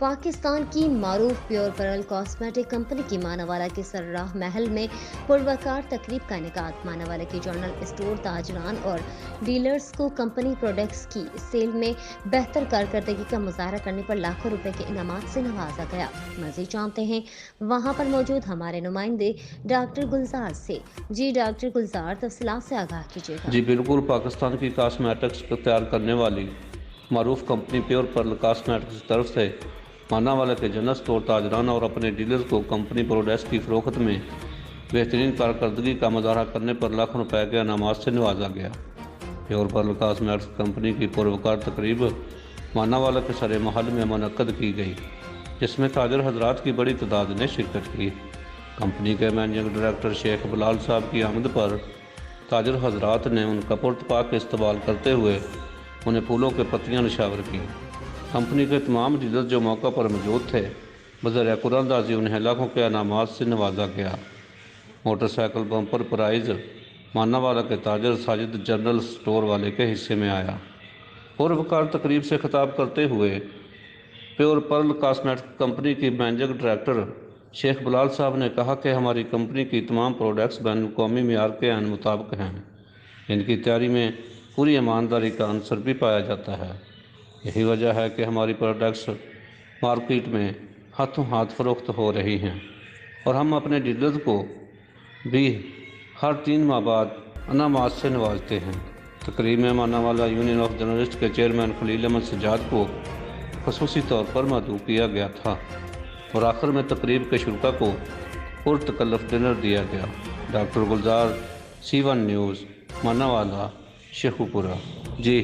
पाकिस्तान की मारूफ प्योर परल cosmetic company की मानावाला के सर्राह महल में पुरवकार तकरीब का इनेकाद। मानावाला के जनरल स्टोर ताजरान और डीलर्स को कंपनी प्रोडक्ट्स की सेल में बेहतर कारकर्दगी का मुजाहरा करने पर लाखों रुपए के इनामात से नवाजा गया। मजीद जानते हैं वहां पर मौजूद हमारे नुमाइंदे डॉक्टर गुलजार से। जी डॉक्टर गुलजार, तफसीलात से आगाह कीजिएगा। जी बिल्कुल, पाकिस्तान की कॉस्मेटिक्स को तैयार करने वाली मारूफ कंपनी प्योर पर्ल कॉस्मेटिक्स की तरफ से मानावाला के जनरल स्टोर ताजरान और अपने डीलर को कंपनी प्रोडक्ट्स की फरोख्त में बेहतरीन कारकर्दगी का मुजाहरा करने पर लाखों रुपए के इनामात से नवाजा गया। प्योर पर्ल कॉस्मेटिक्स कंपनी की पुरवकार तकरीब मानावाला के सरे महल में मुनक्कद की गई, जिसमें ताजर हजरात की बड़ी तादाद ने शिरकत की। कंपनी के मैनेजिंग डायरेक्टर शेख बिलाल साहब की आमद पर ताजर हजरात ने उनका पुरतपाक इस्तकबाल करते हुए उन्हें फूलों के पत्तियां निशावर की। कंपनी के तमाम डीलर जो मौका पर मौजूद थे, बज़रिया कुरानदाजी उन्हें लाखों के इनामात से नवाजा गया। मोटरसाइकिल बम्पर प्राइज़ मानावाला के ताजर साजिद जनरल स्टोर वाले के हिस्से में आया। पुरवकार तकरीब से खिताब करते हुए प्योर पर्ल कॉस्मेटिक कंपनी की मैनेजिंग डायरेक्टर शेख बिलाल साहब ने कहा कि हमारी कंपनी की तमाम प्रोडक्ट्स बैनुल-अक़वामी मेयार के ऐन मुताबिक हैं। इनकी तैयारी में पूरी ईमानदारी का अंसर भी पाया जाता है। यही वजह है कि हमारी प्रोडक्ट्स मार्केट में हाथों हाथ फरोख्त हो रही हैं और हम अपने डीलर्स को भी हर 3 माह बाद इनामात से नवाजते हैं। तकरीब में मानावाला यूनियन ऑफ जर्नलिस्ट के चेयरमैन खलील अहमद सज्जाद को खसूसी तौर पर मदऊ किया गया था और आखिर में तकरीब के शुरका को पुरतकल्लफ डिनर दिया गया। डॉक्टर गुलजार, C1 न्यूज़, मानावाला, शेखुपुरा। जी।